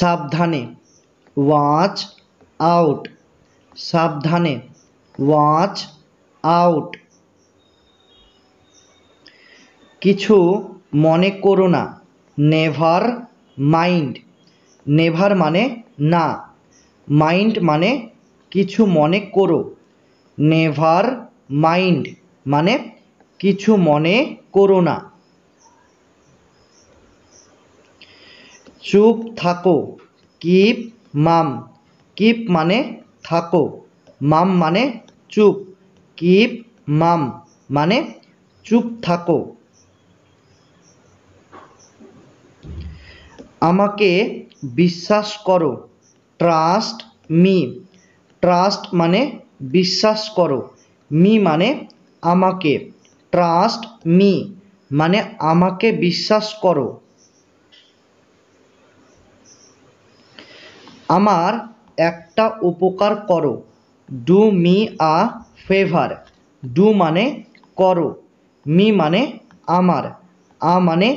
সাবধানে, watch out, সাবধানে, watch out. কিছু মনে করো না, নেভার মাইন্ড, নেভার মানে না, মাইন্ড মানে কিছু মনে করো, নেভার মাইন্ড মানে কিছু মনে করো না। চুপ থাকো, কিপ মাম, কিপ মানে থাকো, মাম মানে চুপ, কিপ মাম মানে চুপ থাকো। আমাকে বিশ্বাস করো, ট্রাস্ট মি, ট্রাস্ট মানে বিশ্বাস করো, মি মানে আমাকে, ট্রাস্ট মি মানে আমাকে বিশ্বাস করো। আমার একটা উপকার করো, do me a favour, do মানে করো, মি মানে আমার, আ মানে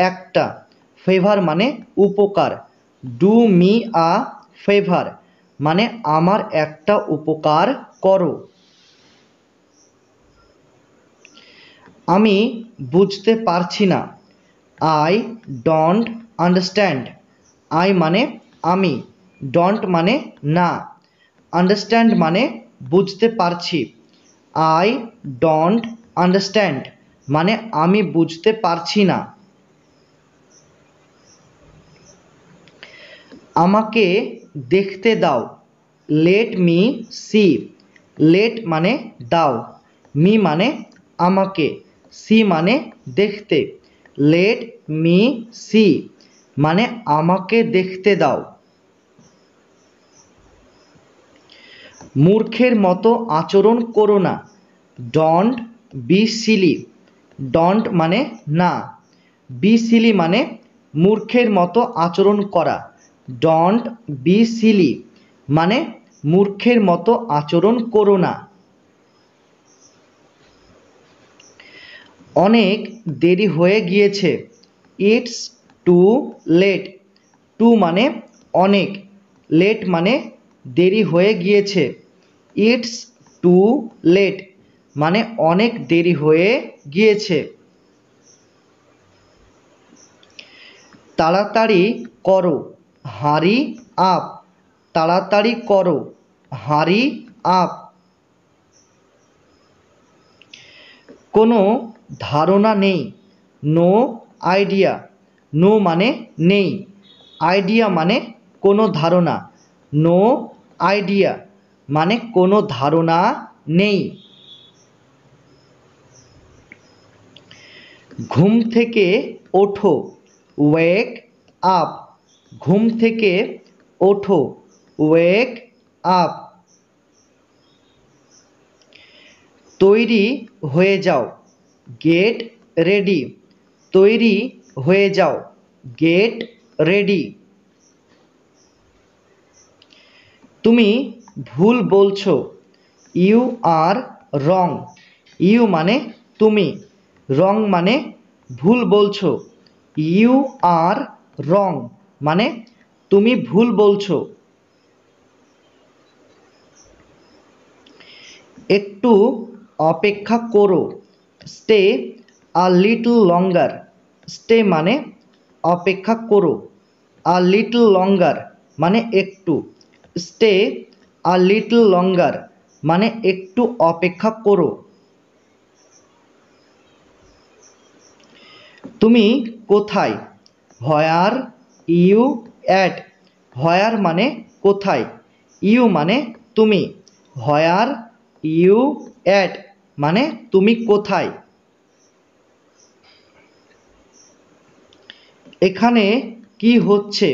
একটা, ফেভার মানে উপকার, ডু মি আ ফেভার মানে আমার একটা উপকার করো। আমি বুঝতে পারছি না, আই ডোন্ট আন্ডারস্ট্যান্ড, আই মানে আমি, ডোন্ট মানে না, আন্ডারস্ট্যান্ড মানে বুঝতে পারছি, আই ডোন্ট আন্ডারস্ট্যান্ড মানে আমি বুঝতে পারছি না। আমাকে দেখতে দাও, লেট মি সি, লেট মানে দাও, মি মানে আমাকে, সি মানে দেখতে, লেট মি সি মানে আমাকে দেখতে দাও। মূর্খের মতো আচরণ করো না, ডোন্ট বি সিলি, ডোন্ট মানে না, বি সিলি মানে মূর্খের মতো আচরণ করা, ডোন্ট বি সিলি মানে মূর্খের মতো আচরণ করো না। অনেক দেরি হয়ে গিয়েছে, ইটস টু লেট, টু মানে অনেক, লেট মানে দেরি হয়ে গিয়েছে, ইটস টু লেট মানে অনেক দেরি হয়ে গিয়েছে। তাড়াতাড়ি করো, হারি আপ, তাড়াতাড়ি করো, হারি আপ। কোনো ধারণা নেই, নো আইডিয়া, নো মানে নেই, আইডিয়া মানে কোনো ধারণা, নো আইডিয়া মানে কোনো ধারণা নেই। ঘুম থেকে ওঠো, ওয়েক আপ, ঘুম থেকে ওঠো, ওয়েক আপ। তৈরি হয়ে যাও, গেট রেডি, তৈরি হয়ে যাও, গেট রেডি। তুমি ভুল বলছো, ইউ আর রং, ইউ মানে তুমি, রং মানে ভুল বলছো, ইউ আর রং মানে তুমি ভুল বলছো। একটু অপেক্ষা করো, stay a little longer, stay মানে অপেক্ষা করো, আ লিটল লঙ্গার মানে একটু, স্টে আ লিটল লঙ্গার মানে একটু অপেক্ষা করো। তুমি কোথায়, হোয়ার ইউ অ্যাট, হোয়ার মানে কোথায়, ইউ মানে তুমি, হোয়ার ইউ অ্যাট মানে তুমি কোথায়। এখানে কি হচ্ছে,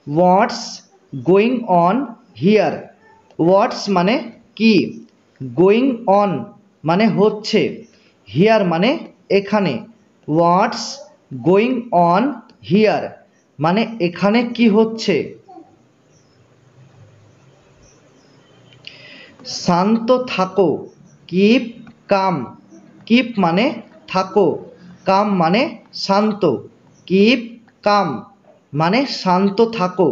হোয়াটস গোয়িং অন হিয়ার, হোয়াটস মানে কি, গোয়িং অন মানে হচ্ছে, হিয়ার মানে এখানে, হোয়াটস গোয়িং অন হিয়ার মানে এখানে কি হচ্ছে। শান্ত থাকো, কিপ কাম, কিপ মানে থাকো, কাম মানে শান্ত, কিপ কাম মানে শান্ত থাকো।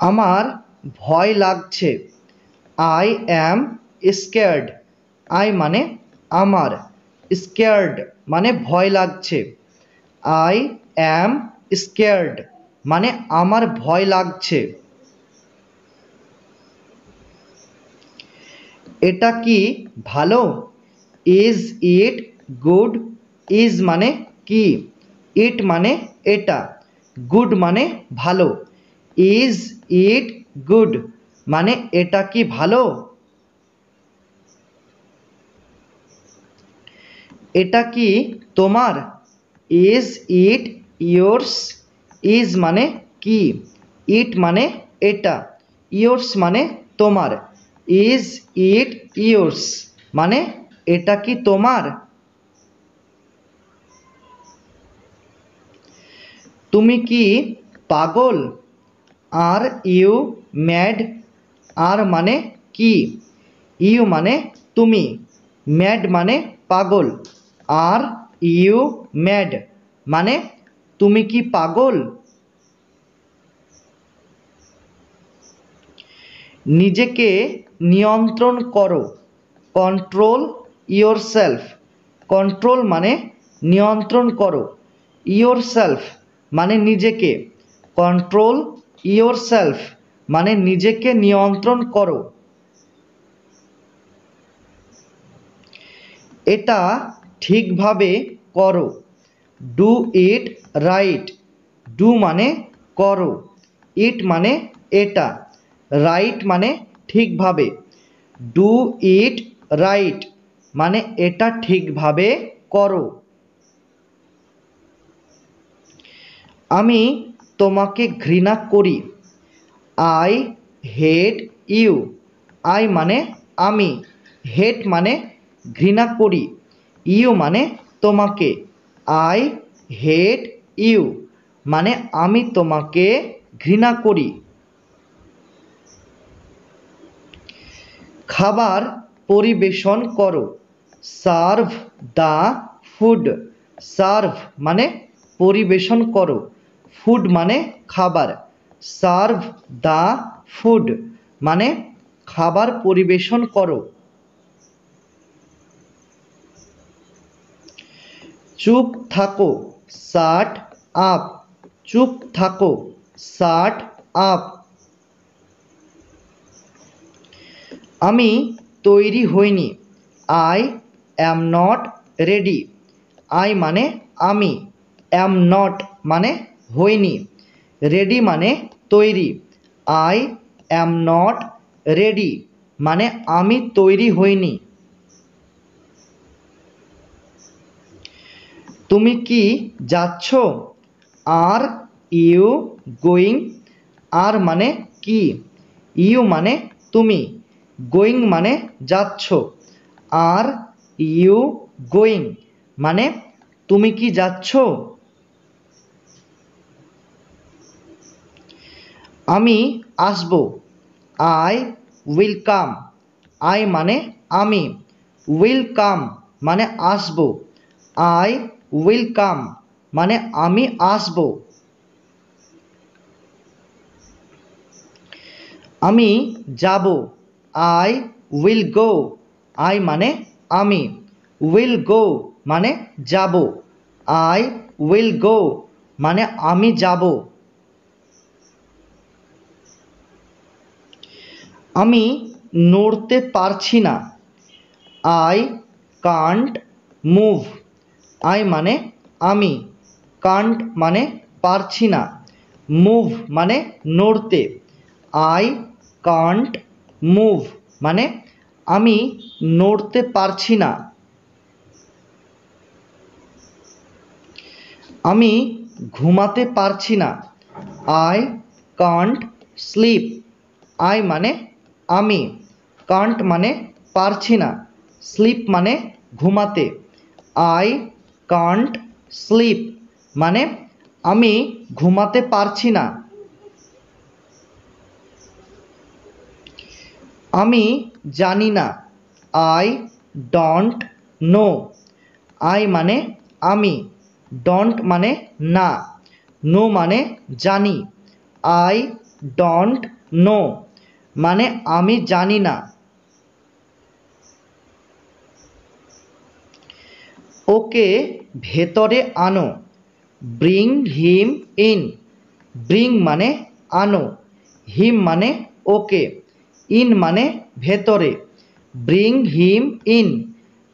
আমার ভয় লাগছে। I am scared. আই মানে আমার, স্কেয়ার্ড মানে ভয় লাগছে। আই অ্যাম স্কেয়ার্ড মানে আমার ভয় লাগছে। এটা কি ভালো? Is it good? ইজ মানে কি, ইট মানে এটা, গুড মানে ভালো। ইজ ইট গুড মানে এটা কি ভালো? এটা কি তোমার? Is it yours? ইজ মানে কি, ইট মানে এটা, ইয়োর্স মানে তোমার। ইজ ইট ইয়োর্স মানে এটা কি তোমার? তুমি কি পাগল? Are you mad? আর মানে কি, ইউ মানে তুমি, ম্যাড মানে পাগল। আর ইউ ম্যাড মানে তুমি কি পাগল? নিজেকে নিয়ন্ত্রণ করো। Control yourself. কন্ট্রোল মানে নিয়ন্ত্রণ করো। ইয়োরসেলফ মানে নিজেকে। কন্ট্রোল ইয়োরসেলফ মানে নিজেকে নিয়ন্ত্রণ করো। এটা ঠিকভাবে করো। Do it right. ডু মানে করো, ইট মানে এটা, রাইট মানে ঠিকভাবে। ডু ইট রাইট মানে এটা ঠিকভাবে করো। আমি তোমাকে ঘৃণা করি। I hate you. আই মানে আমি, হেট মানে ঘৃণা করি, ইউ মানে তোমাকে। আই হেট ইউ মানে আমি তোমাকে ঘৃণা করি। খাবার পরিবেশন করো। Serve the food. সার্ভ মানে পরিবেশন করো, ফুড মানে খাবার। সার্ভ দ্য ফুড মানে খাবার পরিবেশন করো। চুপ থাকো। Shut up. চুপ থাকো। Shut up. আমি তৈরি হইনি। I am not ready. I মানে আমি, অ্যাম নট মানে হইনি, রেডি মানে তৈরি। আই অ্যাম নট রেডি মানে আমি তৈরি হইনি। তুমি কি যাচ্ছ? Are you going? আর মানে কি, ইউ মানে তুমি, গোয়িং মানে যাচ্ছ। আর ইউ গোয়িং মানে তুমি কি যাচ্ছ? আমি আসব। I will come. আই মানে আমি, উইল কাম মানে আসব। আই উইল কাম মানে আমি আসব। আমি যাব। I will go. আই মানে আমি, উইল গো মানে যাব। আই উইল গো মানে আমি যাব। আমি নড়তে পারছি না। I can't move. আই মানে আমি, কান্ট মানে পারছি না, মুভ মানে নড়তে। আই কান্ট মুভ মানে আমি নড়তে পারছি না। আমি ঘুমাতে পারছি না। I can't slip. আই মানে আমি, কান্ট মানে পারছি না, স্লিপ মানে ঘুমাতে। আই কান্ট স্লিপ মানে আমি ঘুমাতে পারছি না। আমি জানি না। I don't know. আই মানে আমি, ডোন্ট মানে না, নো মানে জানি। আই ডোন্ট নো মানে আমি জানি না। ওকে ভেতরে আনো, ব্রিং হিম ইন। ব্রিং মানে আনো, হিম মানে ওকে, ইন মানে ভেতরে। ব্রিং হিম ইন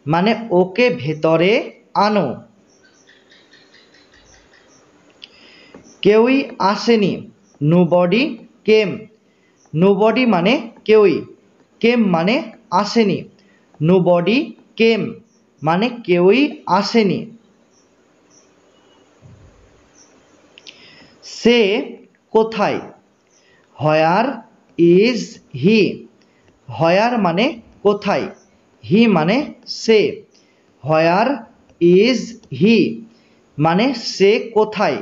মানে ওকে ভেতরে আনো। কেউই আসেনি, নোবডি কেম। নোবডি মানে কেউই, কেম মানে আসেনি। নোবডি কেম মানে কেউই আসেনি। সে কোথায়, হোয়ার ইজ হি। হোয়ার মানে কোথায়, হি মানে সে। হোয়ার ইজ হি মানে সে কোথায়।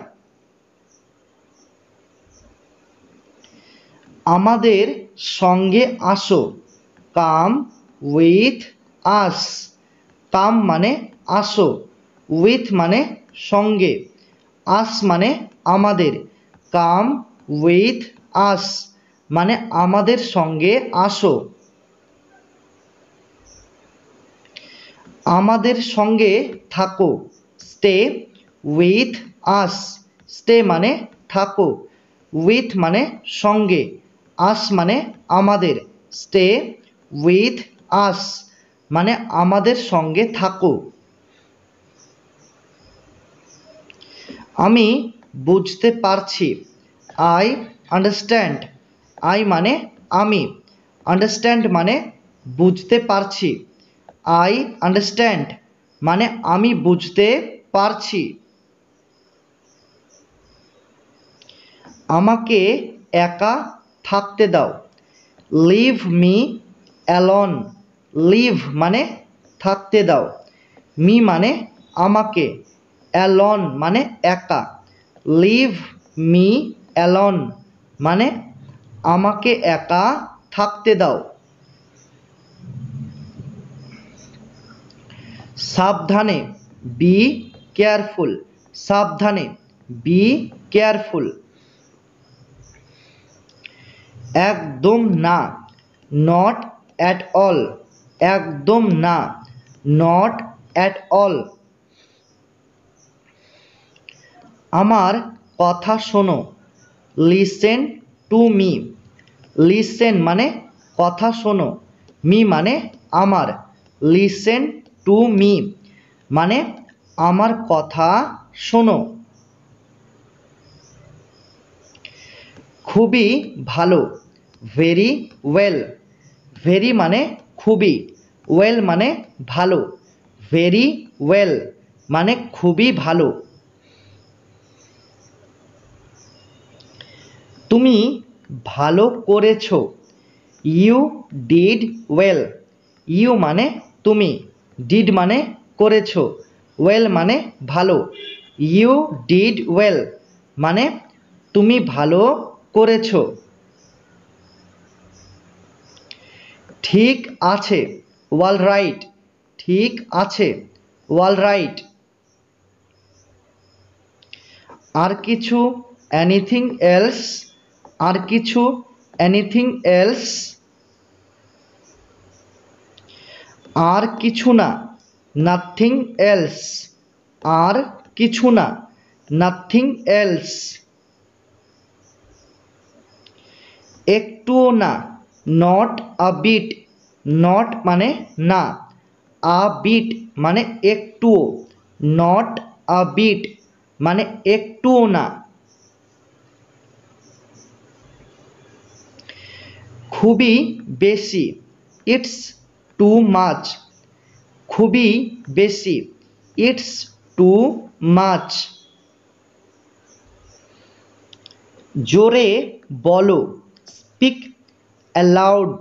আমাদের সঙ্গে আসো, কাম উইথ আস। কাম মানে আসো, উইথ মানে সঙ্গে, আস মানে আমাদের। কাম উইথ আস মানে আমাদের সঙ্গে আসো। আমাদের সঙ্গে থাকো, স্টে উইথ আস। স্টে মানে থাকো, উইথ মানে সঙ্গে, আস মানে আমাদের। স্টে উইথ আস মানে আমাদের সঙ্গে থাকো। আমি বুঝতে পারছি, আই আন্ডারস্ট্যান্ড। আই মানে আমি, আন্ডারস্ট্যান্ড মানে বুঝতে পারছি। আই আন্ডারস্ট্যান্ড মানে আমি বুঝতে পারছি। আমাকে একা থাকতে দাও, লিভ মি অ্যালোন। লিভ মানে থাকতে দাও, মি মানে আমাকে, অ্যালোন মানে একা। লিভ মি অ্যালোন মানে আমাকে একা থাকতে দাও। সাবধানে, বি কেয়ারফুল। সাবধানে, বি কেয়ারফুল। একদম না, নট অ্যাট অল। একদম না, নট অ্যাট অল। আমার কথা শোনো, লিসেন টু মি। লিসেন মানে কথা শোনো, মি মানে আমার। লিসেন টু মি মানে আমার কথা শোনো। খুবই ভালো, ভেরি ওয়েল। ভেরি মানে খুবই, ওয়েল মানে ভালো। ভেরি ওয়েল মানে খুবই ভালো। তুমি ভালো করেছো, ইউ ডিড ওয়েল। ইউ মানে তুমি, ডিড মানে করেছো, ওয়েল মানে ভালো। ইউ ডিড ওয়েল মানে তুমি ভালো করেছো। ঠিক আছে, অল রাইট। ঠিক আছে, অল রাইট। আর কিছু, এনিথিং এলস। আর কিছু, এনিথিং এলস। আর কিছু না, নাথিং এলস। আর কিছু না, নাথিং এলস। একটুও না, নট আ বিট। নট মানে না, আ বিট মানে একটুও, নট আ বিট মানে একটুও না। খুবই বেশি, ইটস টু মাচ। খুবই বেশি, ইটস টু মাচ। জোরে বলো, স্পিক অ্যালাউড।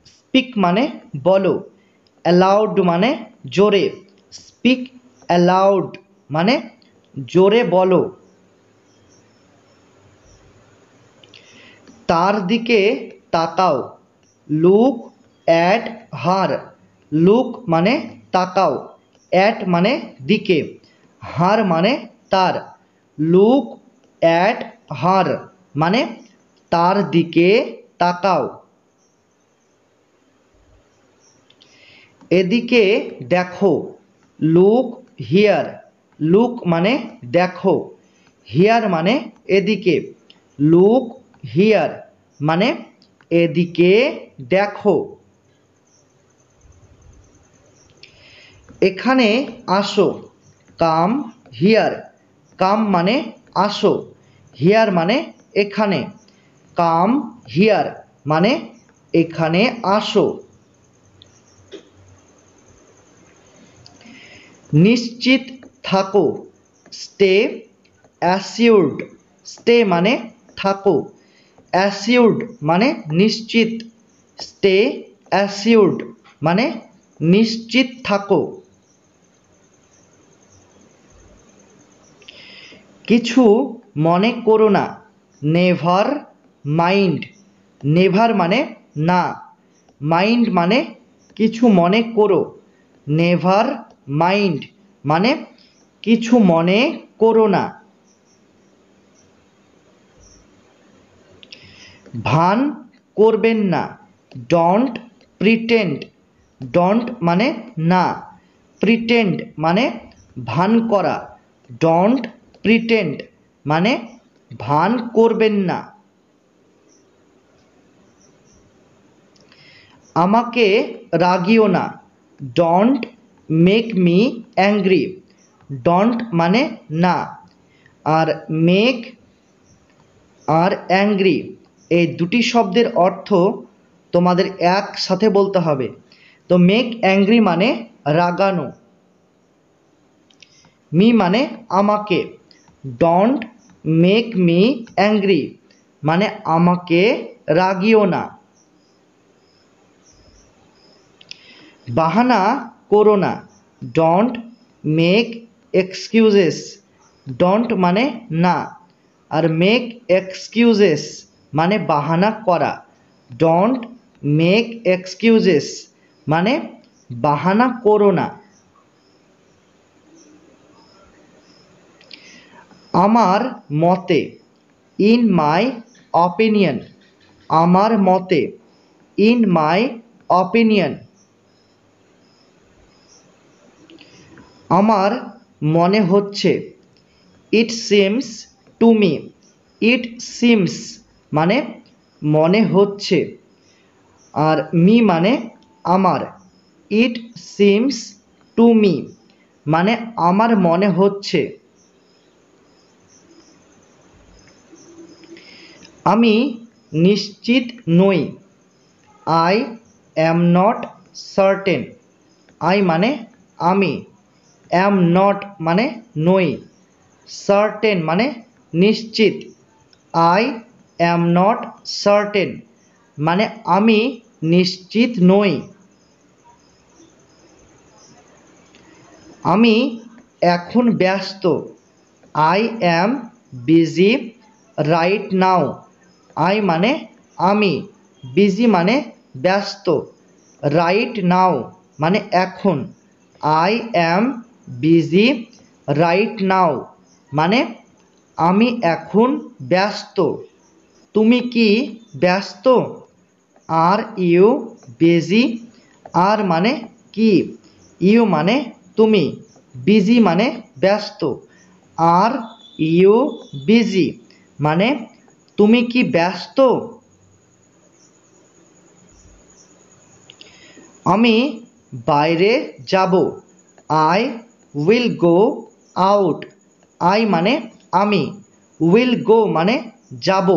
স্পিক মানে বলো, অ্যালাউড মানে জোরে। স্পিক অ্যালাউড মানে জোরে বলো। তার দিকে তাকাও, লুক অ্যাট হার। লুক মানে তাকাও, অ্যাট মানে দিকে, হার মানে তার। লুক অ্যাট হার মানে তার দিকে তাকাও। এদিকে দেখো, লুক হিয়ার। লুক মানে দেখো, হিয়ার মানে এদিকে, লুক হিয়ার মানে এদিকে দেখো। এখানে আসো, কাম হিয়ার। কাম মানে আসো, হিয়ার মানে এখানে, কাম হিয়ার মানে এখানে আসো। নিশ্চিত থাকো, স্টে অ্যাসিউরড। স্টে মানে থাকো, অ্যাসিউরড মানে নিশ্চিত, স্টে অ্যাসিউরড মানে নিশ্চিত থাকো। কিছু মনে করো না, নেভার মাইন্ড। নেভার মানে না, মাইন্ড মানে কিছু মনে করো, নেভার মাইন্ড মানে কিছু মনে করো না। ভান করবেন না, ডোন্ট প্রিটেন্ড। ডোন্ট মানে না, প্রিটেন্ড মানে ভান করা, ডোন্ট প্রিটেন্ড মানে ভান করবেন না। আমাকে রাগিও না, don't make me angry. Don't মানে না, আর মেক আর অ্যাংরি এই দুটি শব্দের অর্থ তোমাদের একসাথে বলতে হবে। তো মেক অ্যাংরি মানে রাগানো, মি মানে আমাকে, ডোন্ট মেক মি অ্যাংরি মানে আমাকে রাগিও না। বাহানা করো না, ডোন্ট মেক এক্সকিউজেস। ডোন্ট মানে না, আর মেক এক্সকিউজেস মানে বাহানা করা, ডোন্ট মেক এক্সকিউজেস মানে বাহানা করো না। আমার মতে, ইন মাই অপিনিয়ন। আমার মতে, ইন মাই অপিনিয়ন। আমার মনে হচ্ছে, it seems to me. It seems মানে মনে হচ্ছে, আর মি মানে আমার, ইট সিমস টু মি মানে আমার মনে হচ্ছে। আমি নিশ্চিত নই, I am not certain. I মানে আমি, অ্যাম নট মানে নই, সার্টেন মানে নিশ্চিত, আই অ্যাম নট সার্টেন মানে আমি নিশ্চিত নই। আমি এখন ব্যস্ত, I am busy right now. I মানে আমি, বিজি মানে ব্যস্ত, রাইট নাও মানে এখন, I am busy right now মানে আমি এখন ব্যস্ত। তুমি কি ব্যস্ত? Are you busy? আর মানে কি, ইউ মানে তুমি, বিজি মানে ব্যস্ত, আর ইউ বিজি মানে তুমি কি ব্যস্ত? আমি বাইরে যাব, I will go out. I মানে আমি, উইল গো মানে যাব,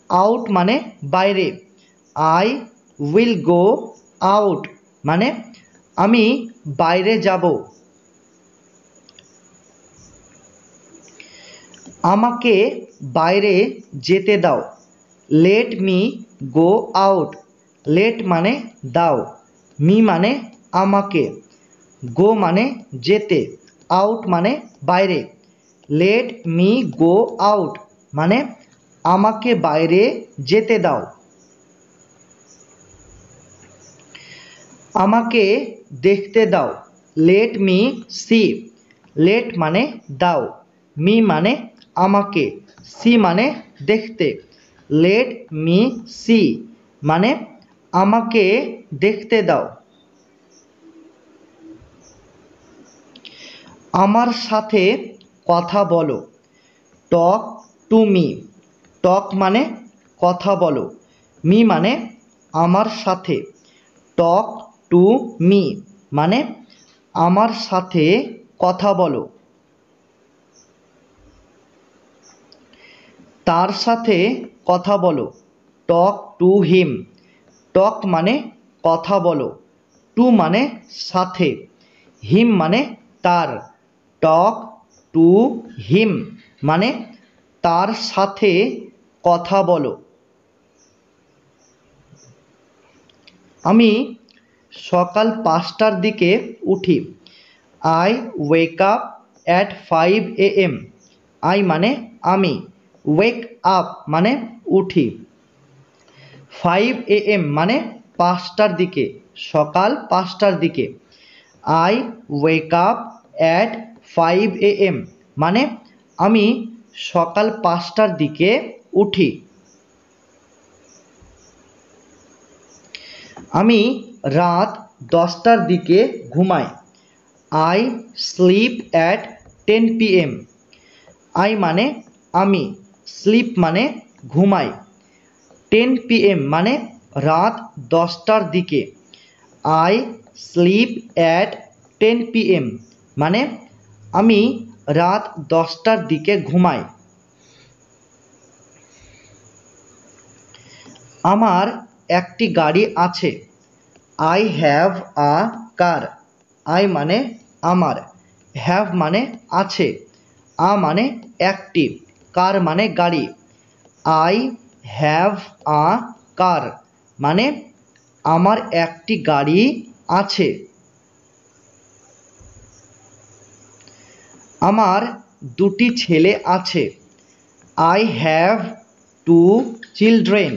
আউট মানে বাইরে, আই উইল গো আউট মানে আমি বাইরে যাব। আমাকে বাইরে যেতে দাও, let me go out. Let মানে দাও, মি মানে আমাকে, গো মানে যেতে, আউট মানে বাইরে, লেট মি গো আউট মানে আমাকে বাইরে যেতে দাও। আমাকে দেখতে দাও, লেট মি সি। লেট মানে দাও, মি মানে আমাকে, সি মানে দেখতে, লেট মি সি মানে আমাকে দেখতে দাও। আমার সাথে কথা বলো, টক টু মি। টক মানে কথা বলো, মি মানে আমার সাথে, টক টু মি মানে আমার সাথে কথা বলো। তার সাথে কথা বলো, টক টু হিম। টক মানে কথা বলো, টু মানে সাথে, হিম মানে তার, টক টু হিম মানে তার সাথে কথা বলো। আমি সকাল 5টার দিকে উঠি, I wake up at 5 AM। I মানে আমি, ওয়েক আপ মানে উঠি, 5 AM মানে 5টার দিকে, সকাল 5টার দিকে। I wake up at 5 AM মানে আমি সকাল 5টার দিকে উঠি। আমি রাত 10টার দিকে ঘুমাই, I sleep at 10 PM। I মানে আমি, স্লিপ মানে ঘুমাই, 10 PM মানে রাত 10টার দিকে। আই স্লিপ অ্যাট 10 PM মানে আমি রাত 10টার দিকে ঘুমাই। আমার একটি গাড়ি আছে, I have a car. I মানে আমার, হ্যাভ মানে আছে, আ মানে একটি, কার মানে গাড়ি। আই হ্যাভ আ কার মানে আমার একটি গাড়ি আছে। আমার দুটি ছেলে আছে, I have to children.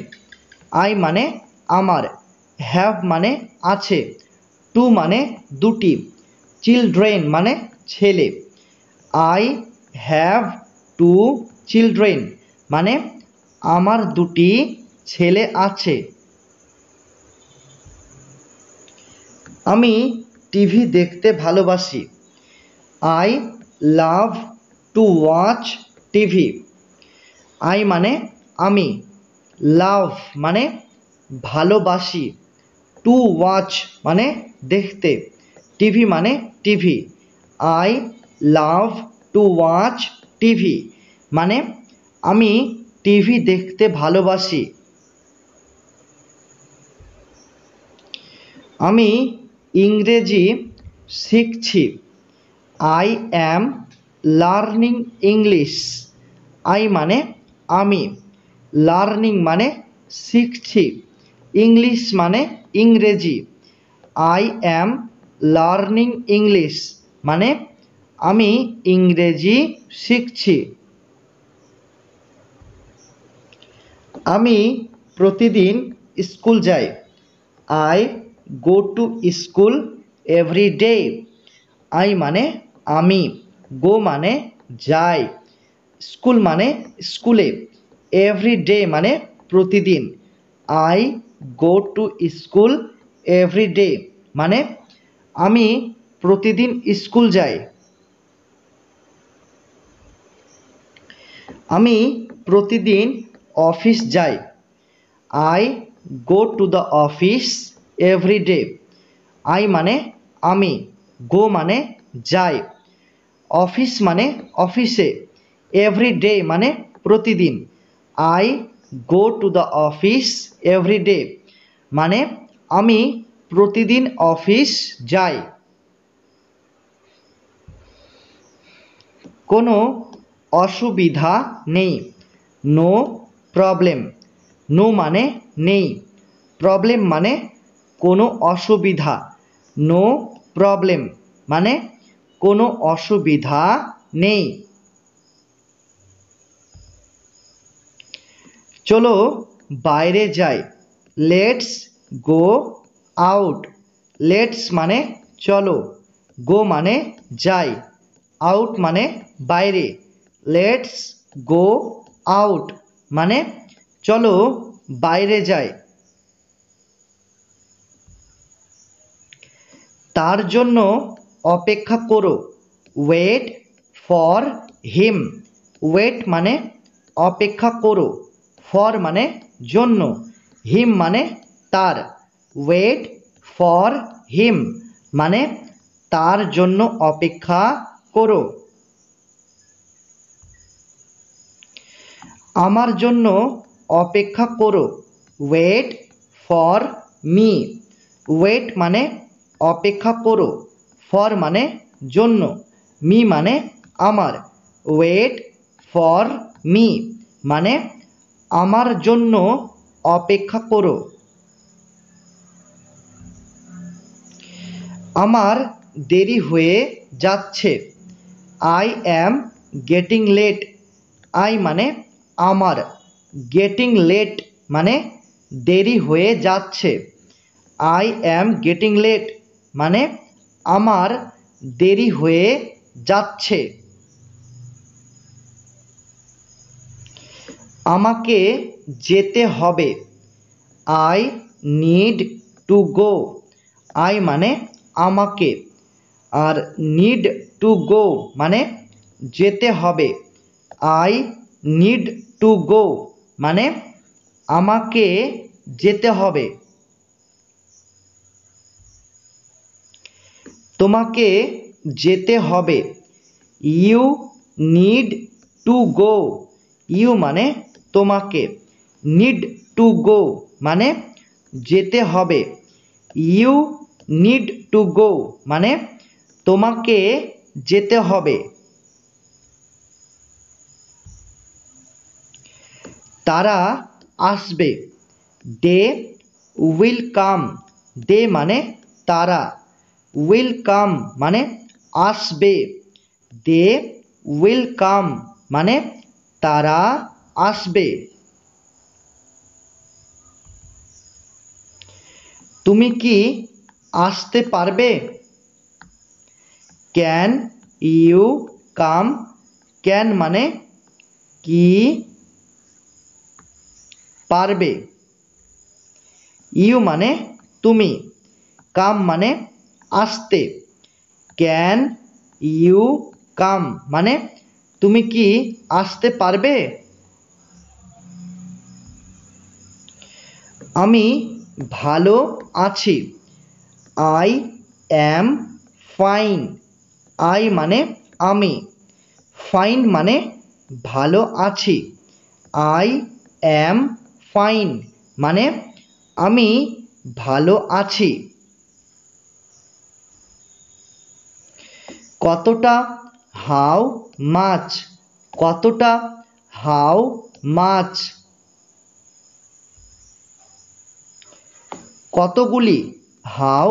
I মানে আমার, হ্যাভ মানে আছে, টু মানে দুটি, চিলড্রেন মানে ছেলে। আই হ্যাভ টু চিলড্রেন মানে আমার দুটি ছেলে আছে। আমি টিভি দেখতে ভালোবাসি, I love to watch TV. I মানে আমি, লাভ মানে ভালোবাসি, টু ওয়াচ মানে দেখতে, টিভি মানে TV. I love to watch TV মানে আমি টিভি দেখতে ভালোবাসি। আমি ইংরেজি শিখছি, I am learning English. I মানে আমি, লার্নিং মানে শিখছি, ইংলিশ মানে ইংরেজি। আই অ্যাম লার্নিং ইংলিশ মানে আমি ইংরেজি শিখছি। আমি প্রতিদিন স্কুল যাই, I go to school every day. I মানে আমি, গো মানে যাই, স্কুল মানে স্কুলে, এভরি ডে মানে প্রতিদিন। I go to school every day মানে আমি প্রতিদিন স্কুল যাই। আমি প্রতিদিন অফিস যাই, I go to the office every day. I মানে আমি, গো মানে যাই, অফিস মানে অফিসে, এভরি ডে মানে প্রতিদিন। I go to the office every day মানে আমি প্রতিদিন অফিস যাই। কোনো অসুবিধা নেই, নো প্রবলেম। নো মানে নেই, প্রবলেম মানে কোনো অসুবিধা, নো প্রবলেম মানে কোনো অসুবিধা নেই। চলো বাইরে যাই, লেটস গো আউট। লেটস মানে চলো, গো মানে যাই, আউট মানে বাইরে। লেটস গো আউট মানে চলো বাইরে যাই। তার জন্য অপেক্ষা করো। Wait for him. ওয়েট মানে অপেক্ষা করো, ফর মানে জন্য, হিম মানে তার। ওয়েট ফর হিম মানে তার জন্য অপেক্ষা করো। আমার জন্য অপেক্ষা করো। Wait for me. ওয়েট মানে অপেক্ষা করো, ফর মানে জন্য, মি মানে আমার। ওয়েট ফর মি মানে আমার জন্য অপেক্ষা করো। আমার দেরি হয়ে যাচ্ছে। I am getting late. I মানে আমার, গেটিং লেট মানে দেরি হয়ে যাচ্ছে। আই অ্যাম গেটিং লেট মানে আমার দেরি হয়ে যাচ্ছে। আমাকে যেতে হবে। I need to go. I মানে আমাকে, আর নিড টু গো মানে যেতে হবে। আই নিড টু গো মানে আমাকে যেতে হবে। তোমাকে যেতে হবে। You need to go. You মানে তোমাকে, নিড টু গো মানে যেতে হবে। ইউ নিড টু গো মানে তোমাকে যেতে হবে। তারা আসবে। They will come. দে মানে তারা, উইল কাম মানে আসবে। দে উইল কাম মানে তারা আসবে। তুমি কি আসতে পারবে? Can you come. ক্যান মানে কি, পারবে। ইউ মানে তুমি, কাম মানে আসতে। ক্যান ইউ কাম মানে তুমি কি আসতে পারবে? আমি ভালো আছি। I am fine. আই মানে আমি, ফাইন মানে ভালো আছি। আই অ্যাম ফাইন মানে আমি ভালো আছি। কতটা, হাউ মাচ। কতটা, হাউ মাচ। কতগুলি, হাউ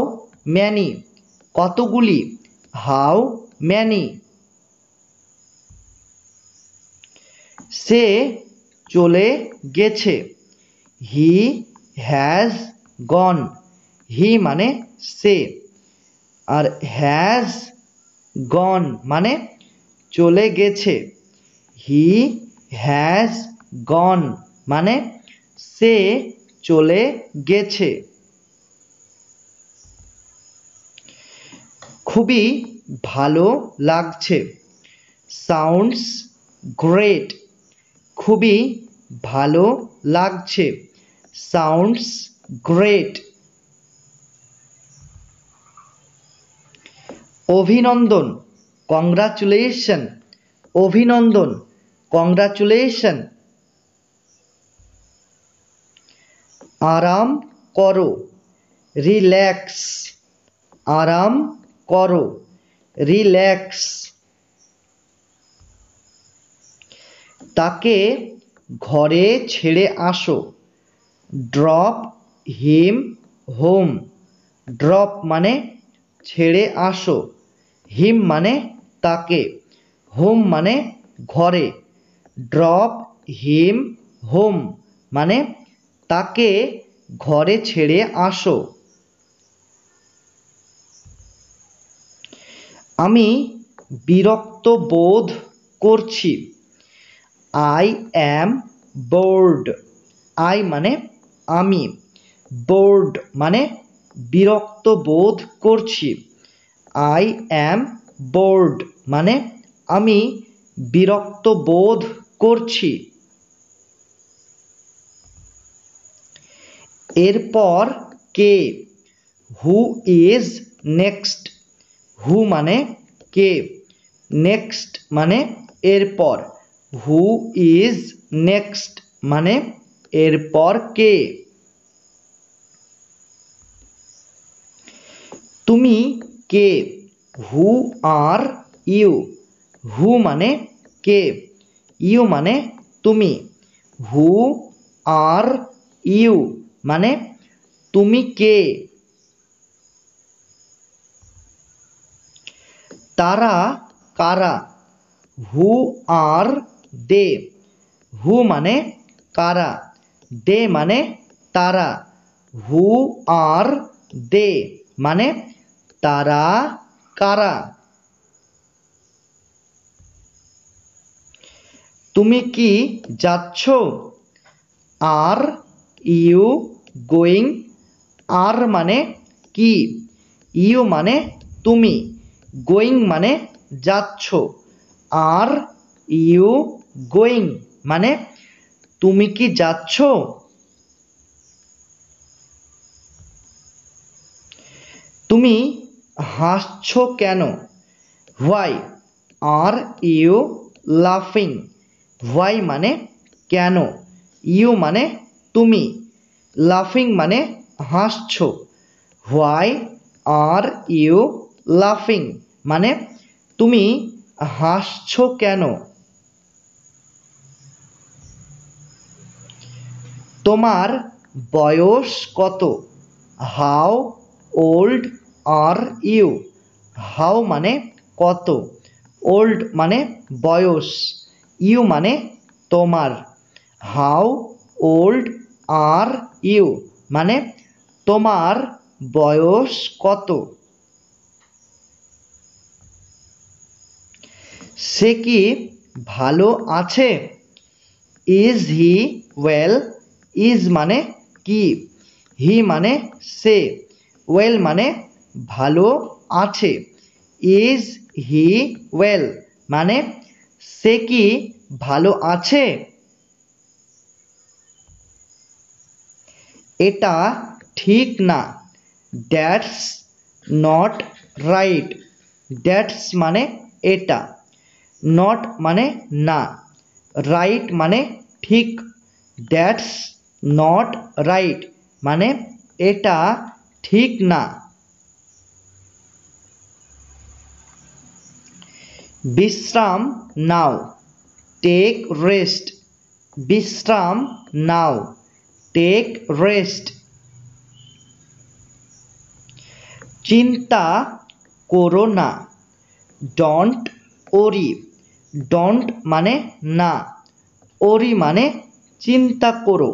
ম্যানি। কতগুলি, হাউ ম্যানি। সে চলে গেছে। He has gone. হি মানে সে, আর হ্যাজ গন মানে চলে গেছে। হি হ্যাজ গন মানে সে চলে গেছে। খুবই ভালো লাগছে। Sounds great. খুবই ভালো লাগছে। Sounds great. অভিনন্দন, কংগ্রাচুলেশন। অভিনন্দন, কংগ্রাচুলেশন। আরাম করো, রিল্যাক্স। আরাম করো, রিল্যাক্স। তাকে ঘরে ছেড়ে আসো। ড্রপ হিম হোম। ড্রপ মানে ছেড়ে আসো, হিম মানে তাকে, হোম মানে ঘরে। ড্রপ হিম হোম মানে তাকে ঘরে ছেড়ে আসো। আমি বিরক্ত বোধ করছি। I am board. আই মানে আমি, বোর্ড মানে বিরক্ত বোধ করছি, আই অ্যাম বোর্ড মানে আমি বিরক্ত বোধ করছি। এরপর কে, হু ইজ নেক্সট, হু মানে কে, নেক্সট মানে এরপর, হু ইজ নেক্সট মানে এরপর কে। তুমি কে, হু আর ইউ, হু মানে কে, ইউ মানে তুমি, হু আর ইউ মানে তুমি কে। তারা কারা, হু আর দে, হু মানে কারা, দে মানে তারা, হু আর দে মানে তারা কারা। তুমি কি যাচ্ছ, আর ইউ গোয়িং, আর মানে কি, ইউ মানে তুমি, গোয়িং মানে যাচ্ছ, আর ইউ গোয়িং মানে তুমি কি যাচ্ছ। তুমি হাসছ কেন, হোয়াই আর ইউ লাফিং, হোয়াই মানে কেন, ইউ মানে তুমি, লাফিং মানে হাসছ, হোয়াই আর ইউ লাফিং মানে তুমি হাসছ কেন। তোমার বয়স কত, how old are you, how মানে কত, ওল্ড মানে বয়স, ইউ মানে তোমার, হাউ ওল্ড আর ইউ মানে তোমার বয়স কত। সে কি ভালো আছে, ইজ হি ওয়েল, ইজ মানে কি, হি মানে সে, ওয়েল মানে ভালো আছে, ইজ হি ওয়েল মানে সে কি ভালো আছে। এটা ঠিক না, দ্যাটস নট রাইট, দ্যাটস মানে এটা, নট মানে না, রাইট মানে ঠিক, দ্যাটস নট রাইট মানে এটা ঠিক না। বিশ্রাম নাও, টেক রেস্ট, বিশ্রাম নাও, টেক রেস্ট। চিন্তা করো না, ডোন্ট ওরি, ডোন্ট মানে না, ওরি মানে চিন্তা করো,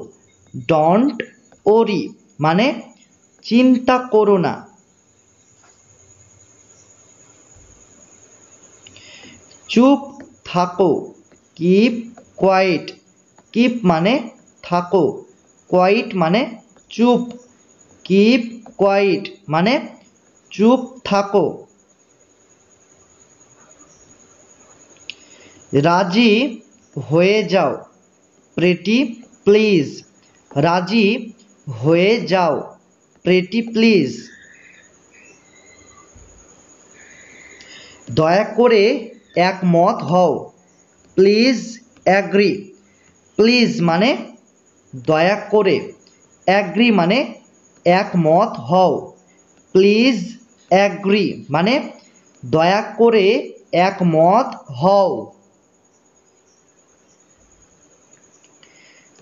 ডোন্ট ওরি মানে চিন্তা করো না। চুপ থাকো, কিপ কোয়াইট, কিপ মানে থাকো, কোয়াইট মানে চুপ, কিপ কোয়াইট মানে চুপ থাকো। রাজি হয়ে যাও, প্রেটি প্লিজ, রাজি হয়ে যাও, প্রেটি প্লিজ। দয়া করে একমত হও, প্লিজ অ্যাগ্রি, প্লিজ মানে দয়া করে, অ্যাগ্রি মানে একমত হও, প্লিজ অ্যাগ্রি মানে দয়া করে একমত হও।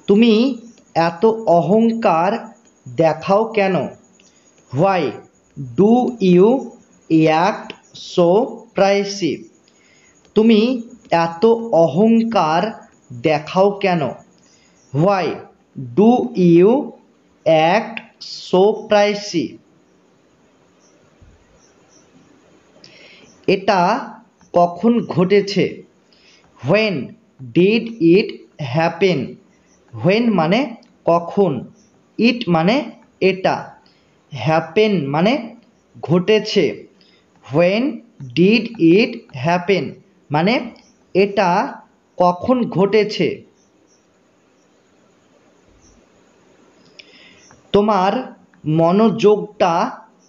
তুমি এত অহংকার দেখাও কেন, why do you act so pricey, তুমি এত অহংকার দেখাও কেন, why do you act so pricey. এটা কখন ঘটেছে, when did it happen, when মানে কখন, ইট মানে এটা, হ্যাপেন মানে ঘটেছে, হোয়েন ডিড ইট হ্যাপেন মানে এটা কখন ঘটেছে। তোমার মনোযোগটা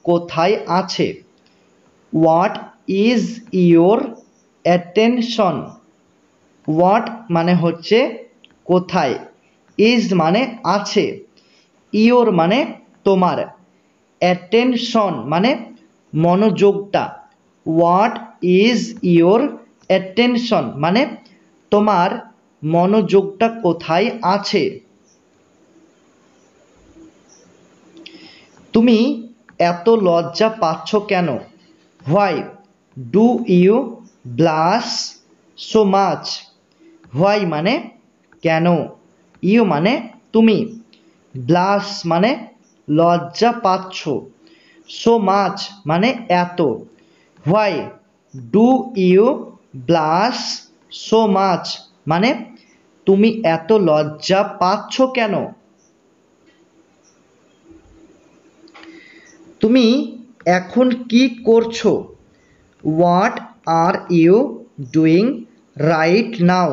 কোথায় আছে, what is your attention. What মানে হচ্ছে কোথায়, ইজ মানে আছে, ইয়োর মানে তোমার, অ্যাটেনশন মানে মনোযোগটা। হোয়াট ইজ ইয়োর অ্যাটেনশন মানে তোমার মনোযোগটা কোথায় আছে। তুমি এত লজ্জা পাচ্ছ কেন, why do you blush so much. Why মানে কেন, ইউ মানে তুমি, ব্লাশ মানে লজ্জা পাচ্ছ, সো মাচ মানে এত। Why do you blush so much মানে তুমি এত লজ্জা পাচ্ছ কেন। তুমি এখন কি করছো, what are you doing right now.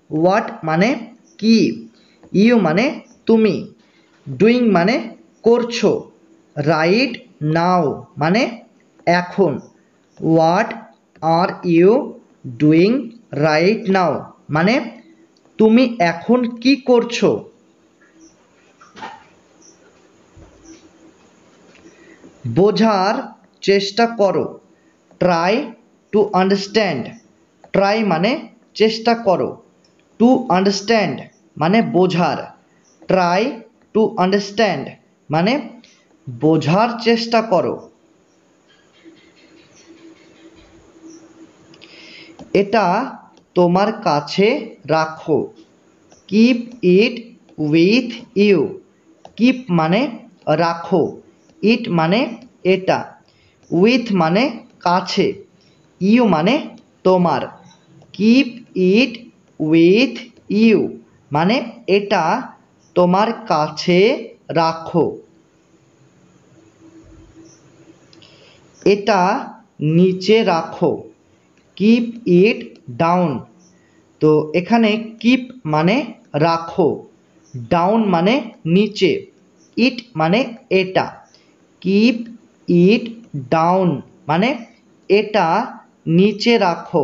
What মানে কি, ইউ মানে তুমি, ডুইং মানে করছো, রাইট নাও মানে এখন। What are you doing right now মানে তুমি এখন কি করছো। বোঝার চেষ্টা করো, ট্রাই টু আন্ডারস্ট্যান্ড। ট্রাই মানে চেষ্টা করো, টু আন্ডারস্ট্যান্ড মানে বোঝার, ট্রাই টু আন্ডারস্ট্যান্ড মানে বোঝার চেষ্টা করো। এটা তোমার কাছে রাখো, keep it with you. Keep মানে রাখো, ইট মানে এটা, উইথ মানে কাছে, ইউ মানে তোমার, কিপ ইট উইথ ইউ মানে এটা তোমার কাছে রাখো। এটা নিচে রাখো, কিপ ইট ডাউন। তো এখানে কিপ মানে রাখো, ডাউন মানে নিচে, ইট মানে এটা, কিপ ইট ডাউন মানে এটা নিচে রাখো।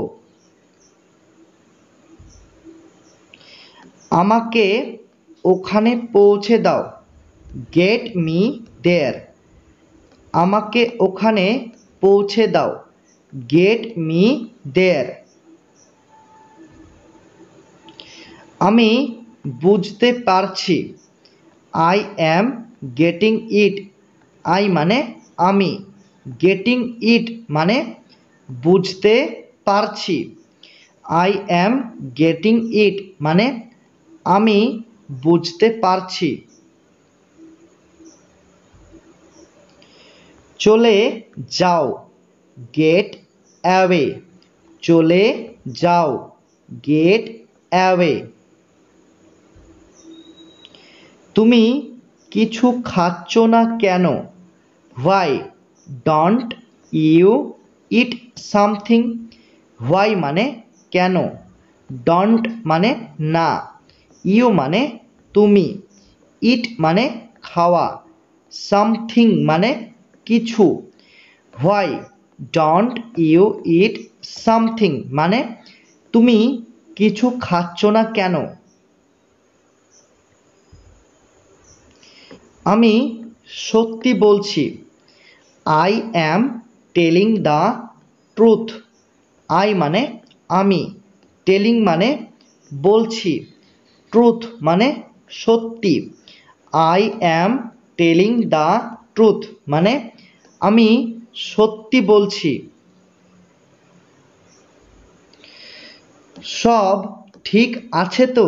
আমাকে ওখানে পৌঁছে দাও, গেট মি দেয়ার। আমাকে ওখানে পৌঁছে দাও, গেট মি দেয়ার। আমি বুঝতে পারছি, I am getting it. I মানে আমি, গেটিং ইট মানে বুঝতে পারছি, আই অ্যাম গেটিং ইট মানে আমি বুঝতে পারছি। চলে যাও, গেট অ্যাওয়ে। চলে যাও, গেট অ্যাওয়ে। তুমি কিছু খাচ্ছ না কেন, why don't you eat something. Why মানে কেন, ডোন্ট মানে না, ইউ মানে তুমি, ইট মানে খাওয়া, সামথিং মানে কিছু। Why don't you eat something মানে তুমি কিছু খাচ্ছ না কেন। আমি সত্যি বলছি, I am telling the truth. I মানে আমি, টেলিং মানে বলছি, ট্রুথ মানে সত্যি, I am telling the truth মানে আমি সত্যি বলছি। সব ঠিক আছে তো,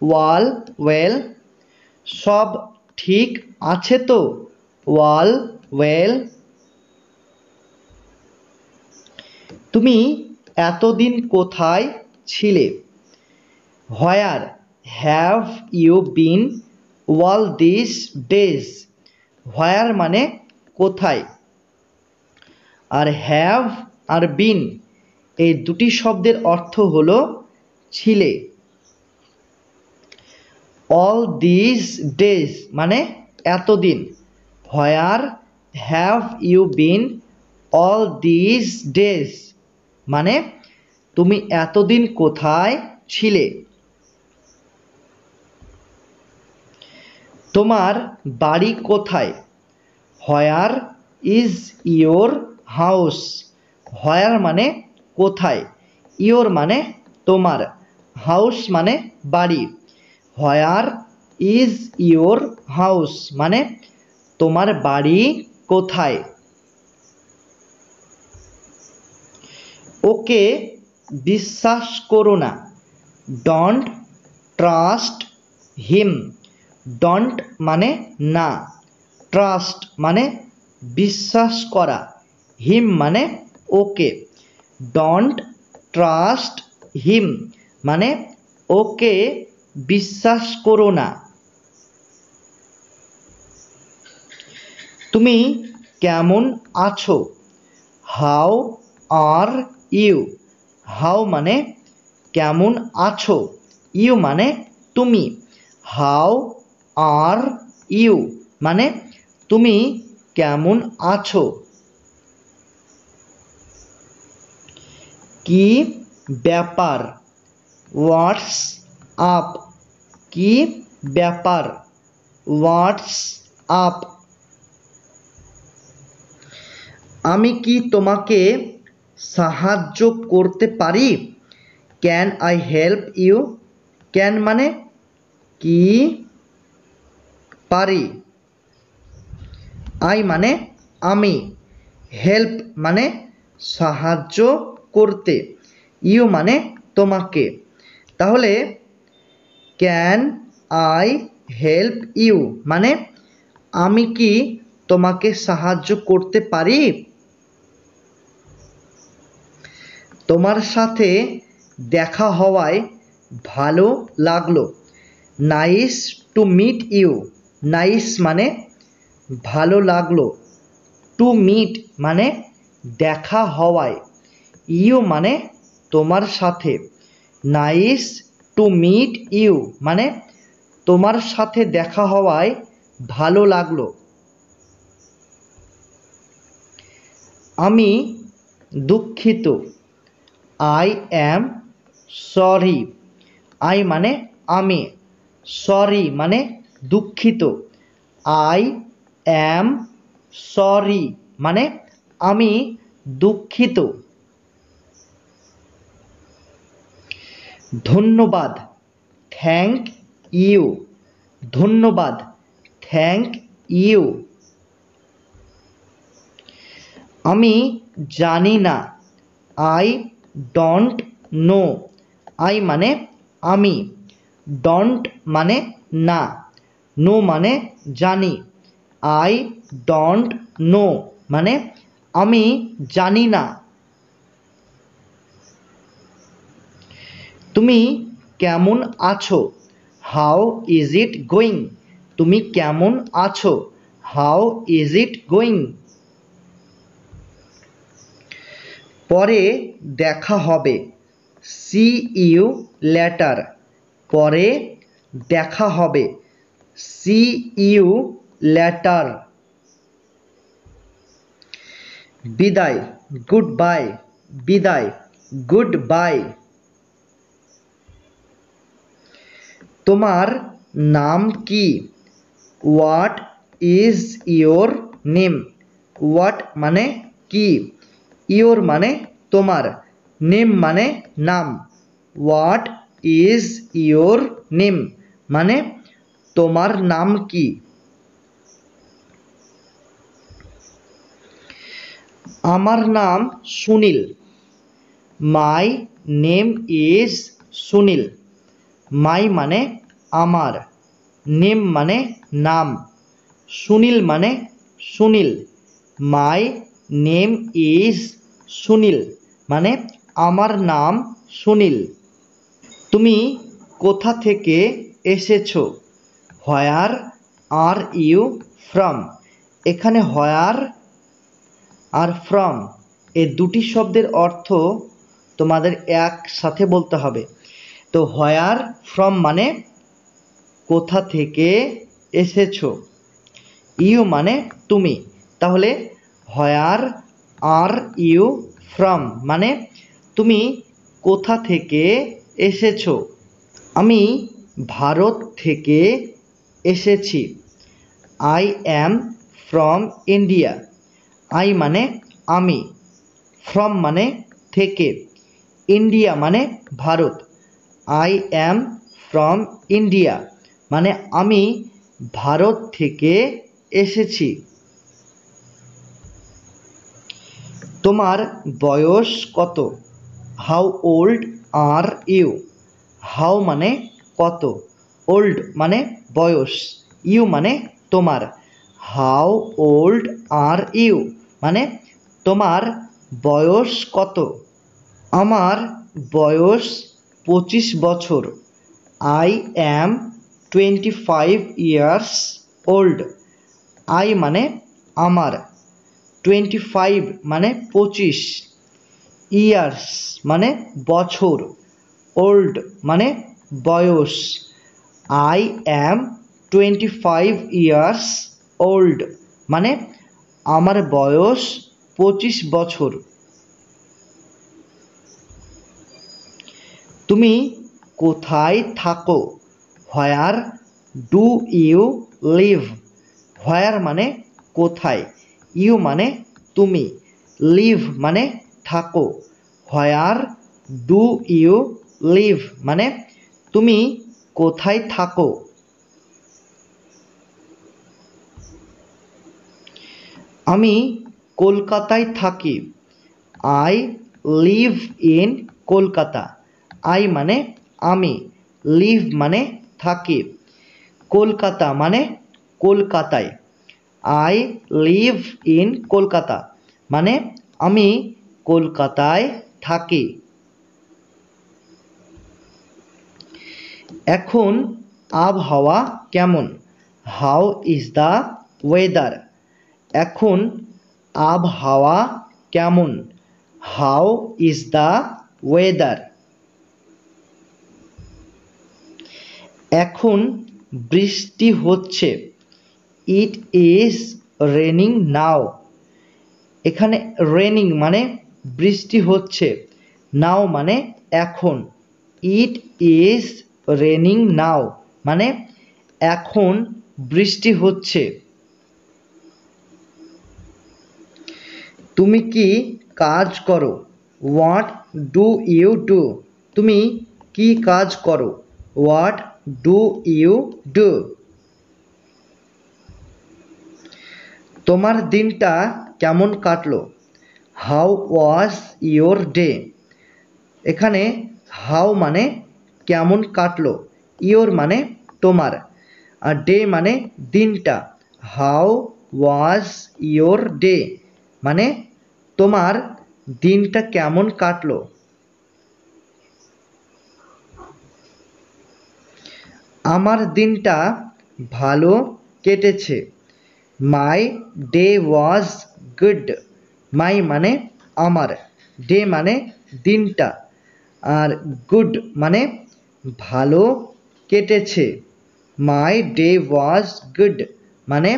ওয়াল ওয়েল। সব ঠিক আছে তো, ওয়াল ওয়েল। তুমি এতদিন কোথায় ছিলে, where have you been all this days. Where মানে কোথায়, আর হ্যাভ আর বিন এই দুটি শব্দের অর্থ হলো ছিলে। অল দিস ডেজ মানে এতদিন। Where have you been all this days মানে তুমি এতদিন কোথায় ছিলে। তোমার বাড়ি কোথায়, where is your house. Where মানে কোথায়, ইয়োর মানে তোমার, হাউস মানে বাড়ি। হোয়ার ইজ ইয়োর হাউস মানে তোমার বাড়ি কোথায়। ওকে বিশ্বাস করো না, ডোন্ট ট্রাস্ট হিম। ডোন্ট মানে না, ট্রাস্ট মানে বিশ্বাস করা, হিম মানে ওকে। ডোন্ট ট্রাস্ট হিম মানে ওকে বিশ্বাস করো না। তুমি কেমন আছো, হাউ আর ইউ। হাউ মানে কেমন আছো, ইউ মানে তুমি। হাউ আর ইউ মানে তুমি কেমন আছো। কি ব্যাপার, হোয়াটস আপ। কি ব্যাপার, হোয়াটস আপ। আমি কি তোমাকে সাহায্য করতে পারি, can I help you. Can মানে কি, পারি। আই মানে আমি, হেল্প মানে সাহায্য করতে, ইউ মানে তোমাকে। তাহলে ক্যান আই হেল্প ইউ মানে আমি কি তোমাকে সাহায্য করতে পারি। তোমার সাথে দেখা হওয়ায় ভালো লাগলো, nice to meet you. Nice মানে ভালো লাগলো, টু মিট মানে দেখা হওয়ায়, ইউ মানে তোমার সাথে। নাইস টু মিট ইউ মানে তোমার সাথে দেখা হওয়ায় ভালো লাগলো। আমি দুঃখিত, আই অ্যাম সরি। আই মানে আমি, সরি মানে দুঃখিত। আই অ্যাম সরি মানে আমি দুঃখিত। ধন্যবাদ, থ্যাংক ইউ। ধন্যবাদ, থ্যাংক ইউ। আমি জানি না, আই ডোন্ট নো। আই মানে আমি, ডোন্ট মানে না, নো মানে জানি। আই ডোন্ট নো মানে আমি জানি না। তুমি কেমন আছো, হাউ ইজ ইট গোয়িং। তুমি কেমন আছো, হাউ ইজ ইট গোয়িং। পরে দেখা হবে, সি ইউ লেটার। পরে দেখা হবে, সি ইউ লেটার। বিদায়, গুড বাই। বিদায়, গুড বাই। তোমার নাম কি, what is your name. What মানে কি, ইয়োর মানে তোমার, নেম মানে নাম। হোয়াট ইজ ইয়োর নেম মানে তোমার নাম কি। আমার নাম Sunil, my name is Sunil. My মানে আমার, নেম মানে নাম, সুনীল মানে Sunil. My name is Sunil মানে আমার নাম সুনীল। তুমি কোথা থেকে এসেছো, হোয়ার আর ইউ ফ্রম। এখানে হোয়ার আর ফ্রম এই দুটি শব্দের অর্থ তোমাদের একসাথে বলতে হবে। তো হোয়ার ফ্রম মানে কোথা থেকে এসেছো, ইউ মানে তুমি। তাহলে হোয়ার আর ইউ ফ্রম মানে তুমি কোথা থেকে এসেছো। আমি ভারত থেকে এসেছি। I am from India. I মানে আমি, ফ্রম মানে থেকে, ইন্ডিয়া মানে ভারত। আই অ্যাম ফ্রম ইন্ডিয়া মানে আমি ভারত থেকে এসেছি। তোমার বয়স কত? How old are you. How মানে কত, ওল্ড মানে বয়স, ইউ মানে তোমার। হাউ ওল্ড আর ইউ মানে তোমার বয়স কত। আমার বয়স 25 বছর। I am 25 years old. I মানে আমার, 25 মানে 25, ইয়ার্স মানে বছর, ওল্ড মানে বয়স। আই অ্যাম 25 ইয়ার্স ওল্ড মানে আমার বয়স 25 বছর। তুমি কোথায় থাকো? Where do you live. Where মানে কোথায়, ইউ মানে তুমি, লিভ মানে থাকো। হোয়ার ডু ইউ লিভ মানে তুমি কোথায় থাকো। আমি কলকাতায় থাকি। I live in Kolkata. I মানে আমি, লিভ মানে থাকি, কলকাতা মানে কলকাতায়। আই লিভ ইন কলকাতা মানে আমি কলকাতায় থাকি। এখন আবহাওয়া কেমন? How is the weather. এখন আবহাওয়া কেমন? How is the weather. এখন বৃষ্টি হচ্ছে। ইট ইজ রেনিং নাও। এখানে রেনিং মানে বৃষ্টি হচ্ছে, নাও মানে এখন। ইট ইজ রেনিং নাও মানে এখন বৃষ্টি হচ্ছে। তুমি কি কাজ করো? What do you do. তুমি কি কাজ করো? What do you do. তোমার দিনটা কেমন কাটলো? How was your day. এখানে হাউ মানে কেমন কাটলো, ইয়োর মানে তোমার, আর ডে মানে দিনটা। হাউ ওয়াজ ইয়োর ডে মানে তোমার দিনটা কেমন কাটলো। আমার দিনটা ভালো কেটেছে। মাই ডে ওয়াজ গুড। মাই মানে আমার, ডে মানে দিনটা, আর গুড মানে ভালো কেটেছে। মাই ডে ওয়াজ গুড মানে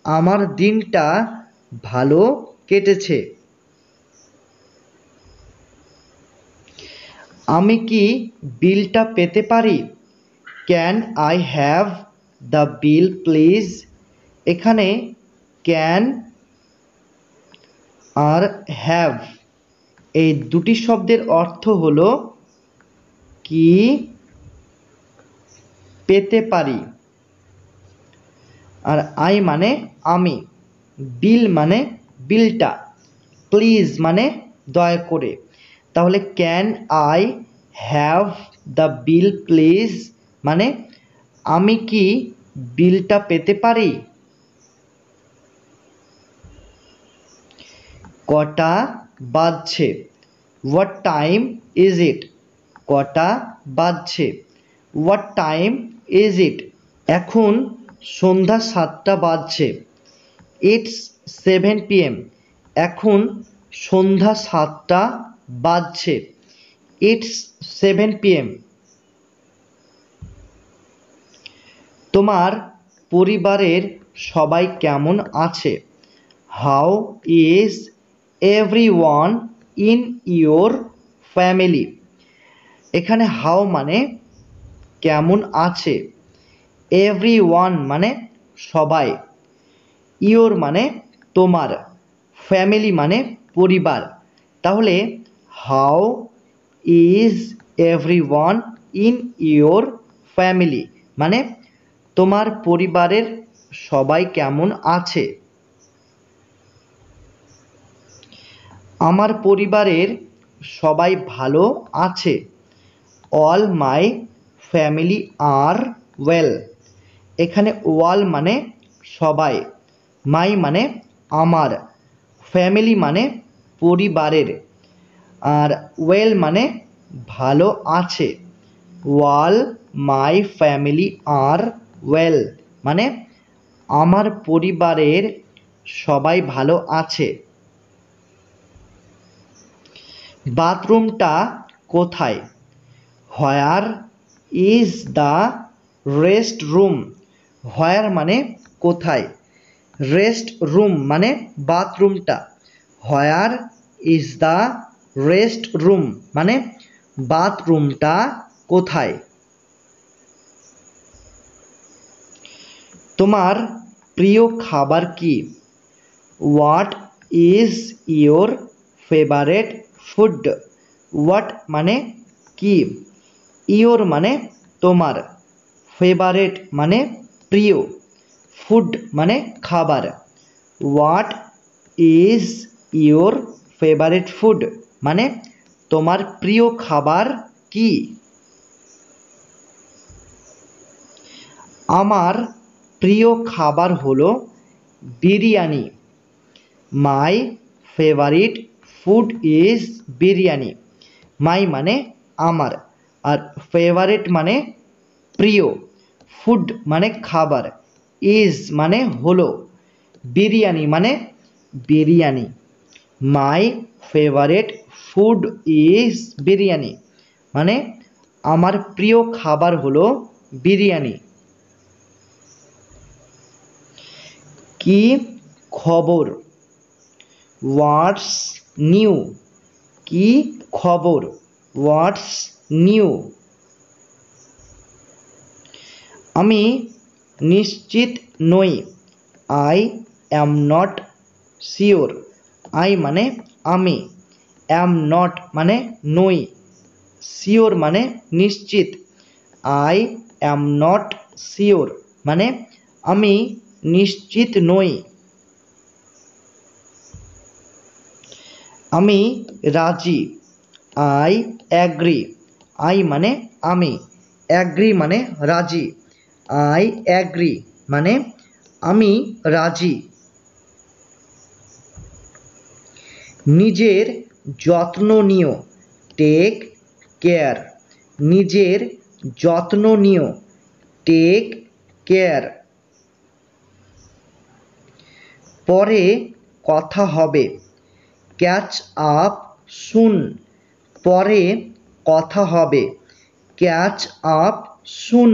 আমার দিনটা ভালো কেটেছে। আমি কি বিলটা পেতে পারি? Can I have the bill please. এখানে ক্যান আর হ্যাভ এই দুটি শব্দের অর্থ হলো কি পেতে পারি, আর আই মানে আমি, বিল মানে বিলটা, প্লিজ মানে দয়া করে। তাহলে can I have the bill please মানে আমি কি বিলটা পেতে পারি। কটা বাজছে? What time is it. কটা বাজছে? হোয়াট টাইম ইজ ইট এখন সন্ধ্যা 7টা বাজছে। It's 7 PM। এখন সন্ধ্যা 7টা বাজছে। It's 7 PM। তোমার পরিবারের সবাই কেমন আছে? How is everyone in your family? এখানে হাউ মানে কেমন আছে, এভরিওয়ান মানে সবাই, ইয়োর মানে তোমার, ফ্যামিলি মানে পরিবার। তাহলে how is everyone in your family মানে তোমার পরিবারের সবাই কেমন আছে। আমার পরিবারের সবাই ভালো আছে। All my family are well. এখানে ওয়াল মানে সবাই, মাই মানে আমার, ফ্যামিলি মানে পরিবারের, আর ওয়েল মানে ভালো আছে। ওয়াল মাই ফ্যামিলি আর ওয়েল মানে আমার পরিবারের সবাই ভালো আছে। বাথরুমটা কোথায়? Where is the restroom? Where মানে কোথায়, রেস্ট রুম মানে বাথরুমটা। Where is the restroom মানে বাথরুমটা কোথায়। তোমার প্রিয় খাবার কি? What is your favourite food? What মানে কি, ইয়োর মানে তোমার, ফেভারেট মানে প্রিয়, ফুড মানে খাবার। What is your favourite food মানে তোমার প্রিয় খাবার কি? আমার প্রিয় খাবার হলো biryani. My favourite food is biryani. My মানে আমার, আর ফেভারিট মানে প্রিয়, ফুড মানে খাবার, ইজ মানে হলো, বিরিয়ানি মানে biryani. My favourite food is biryani মানে আমার প্রিয় খাবার হলো বিরিয়ানি। কি খবর? What's new? কি খবর? What's new? আমি নিশ্চিত নই। I am not sure. I মানে আমি, অ্যাম নট মানে নই, শিওর মানে নিশ্চিত। আই অ্যাম নট শিওর মানে আমি নিশ্চিত নই। আমি রাজি। I agree. আই মানে আমি, অ্যাগ্রি মানে রাজি। আই অ্যাগ্রি মানে আমি রাজি। নিজের যত্ন নিও। Take care. নিজের যত্ন নিও। Take care. পরে কথা হবে। Catch up soon. পরে কথা হবে। Catch up soon.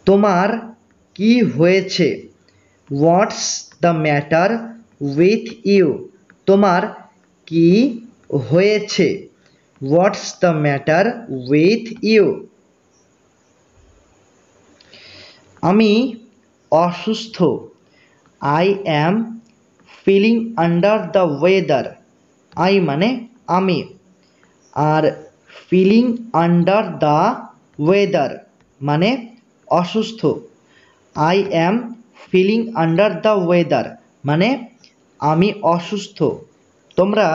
তোমার কি হয়েছে? What's the matter with you? তোমার কি হয়েছে? What's the matter with you? আমি অসুস্থ। I am feeling under the weather. I মানে আমি, আর ফিলিং আন্ডার দ্য ওয়েদার মানে অসুস্থ। I am feeling under the weather মানে আমি অসুস্থ। তোমরা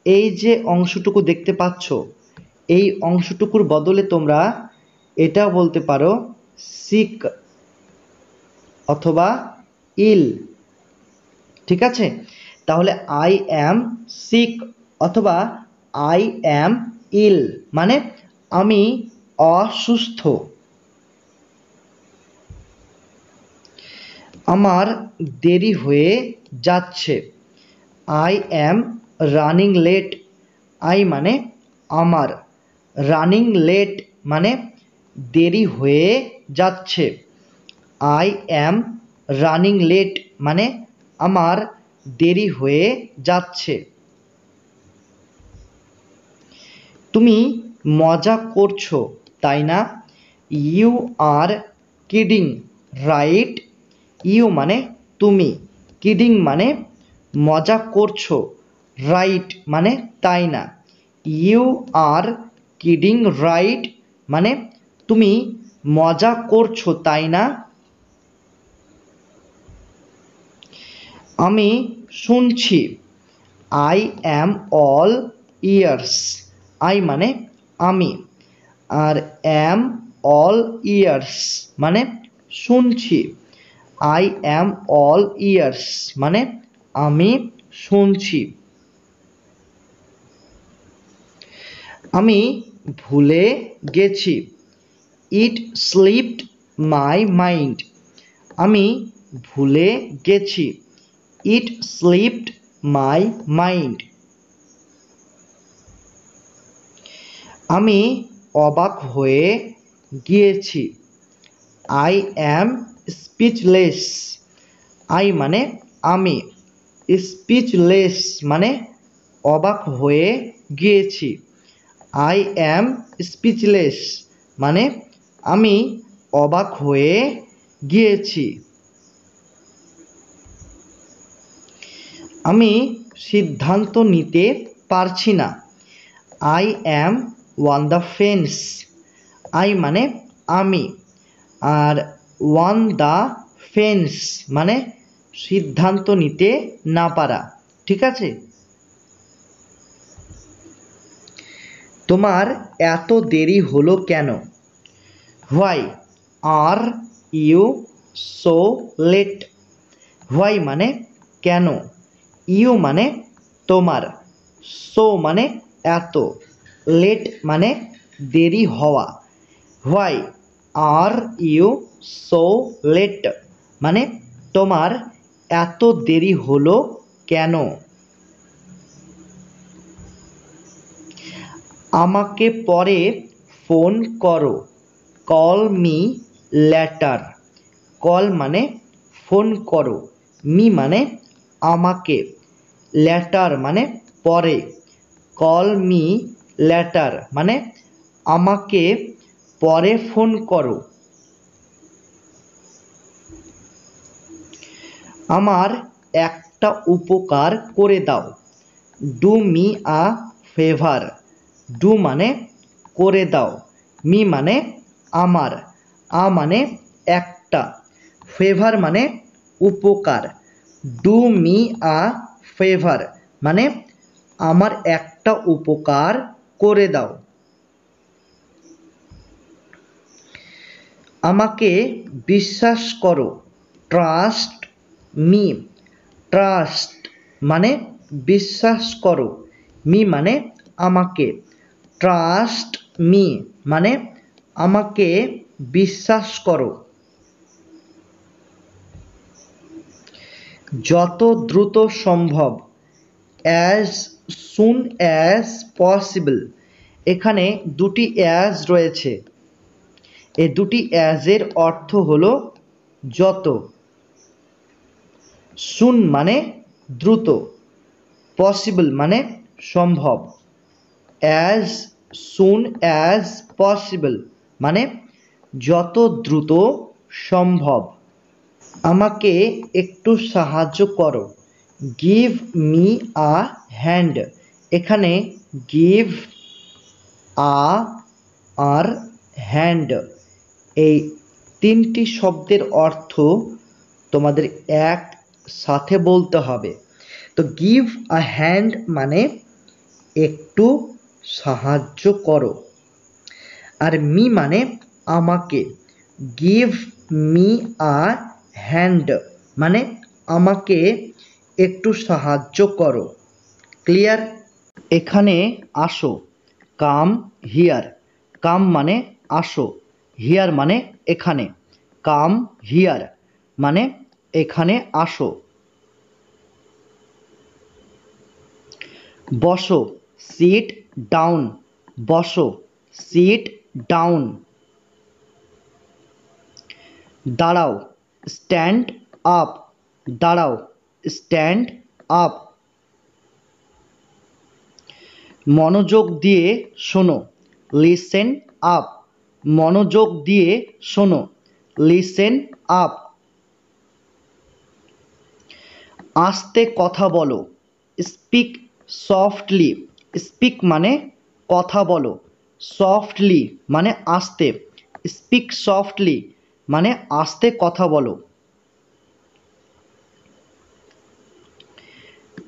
এই যে অংশটুকু দেখতে পাচ্ছ, এই অংশটুকুর বদলে তোমরা এটাও বলতে পারো সিক অথবা ইল। ঠিক আছে, তাহলে আই অ্যাম সিক অথবা আই অ্যাম ইল মানে আমি অসুস্থ। আমার দেরি হয়ে যাচ্ছে। I am running late. I মানে আমার, রানিং লেট মানে দেরি হয়ে যাচ্ছে। আই অ্যাম রানিং লেট মানে আমার দেরি হয়ে যাচ্ছে। তুমি মজা করছো তাই না? You are kidding right. You মানে তুমি, কিডিং মানে মজা করছো, রাইট মানে তাই না। ইউ আর কিডিং রাইট মানে তুমি মজা করছো তাই না? আমি শুনছি। I am all years. I মানে আমি, আর অ্যাম অল ইয়ার্স মানে শুনছি। আই অ্যাম অল ইয়ার্স মানে আমি শুনছি। আমি ভুলে গেছি। ইট স্লিপড মাই মাইন্ড। আমি ভুলে গেছি। ইট স্লিপড মাই মাইন্ড। আমি অবাক হয়ে গিয়েছি। I am speechless. আই মানে আমি, স্পিচলেস মানে অবাক হয়ে গিয়েছি। আই অ্যাম স্পিচলেস মানে আমি অবাক হয়ে গিয়েছি। আমি সিদ্ধান্ত নিতে পারছি না। I am on the fence. I মানে আমি, আর অন দ্য ফেন্স মানে সিদ্ধান্ত নিতে না পারা। ঠিক আছে? তোমার এত দেরি হলো কেন? Why are you so late. Why মানে কেন, ইউ মানে তোমার, সো মানে এত, লেট মানে দেরি হওয়া। Why are you so late মানে তোমার এত দেরি হলো কেন? আমাকে পরে ফোন করো। Call me letter. কল মানে ফোন করো, মি মানে আমাকে, লেটার মানে পরে। কল মি লেটার মানে আমাকে পরে ফোন করো। আমার একটা উপকার করে দাও। Do me a favour. Do মানে করে দাও, মি মানে আমার, আ মানে একটা, ফেভার মানে উপকার। ডু মি আ ফেভার মানে আমার একটা উপকার করে দাও। আমাকে বিশ্বাস করো। Trust me. ট্রাস্ট মানে বিশ্বাস করো, মি মানে আমাকে, ট্রাস্ট মি মানে আমাকে বিশ্বাস করো। যত দ্রুত সম্ভব। As soon as possible. এখানে দুটি অ্যাজ রয়েছে। এই দুটি অ্যাজের অর্থ হলো যত। সুন মানে দ্রুত, পসিবল মানে সম্ভব। অ্যাজ সুন অ্যাজ পসিবল মানে যত দ্রুত সম্ভব। আমাকে একটু সাহায্য করো। Give me a hand. এখানে গিভ, আ আর হ্যান্ড, এই তিনটি শব্দের অর্থ তোমাদের একসাথে বলতে হবে। তো গিভ আ হ্যান্ড মানে একটু সাহায্য করো, আর মি মানে আমাকে। গিভ মি আ হ্যান্ড মানে আমাকে একটু সাহায্য করো। ক্লিয়ার? এখানে আসো। Come here. কাম মানে আসো, হিয়ার মানে এখানে, কাম হিয়ার মানে এখানে আসো। বসো, সিট ডাউন, বসো, সিট ডাউন। দাঁড়াও, স্ট্যান্ড আপ, দাঁড়াও, স্ট্যান্ড আপ। মনোযোগ দিয়ে শোনো, লিসেন আপ, মনোযোগ দিয়ে শোনো, লিসেন আপ। আস্তে কথা বলো, স্পিক সফটলি, স্পিক মানে কথা বলো, সফটলি মানে আস্তে, স্পিক সফটলি মানে আস্তে কথা বলো।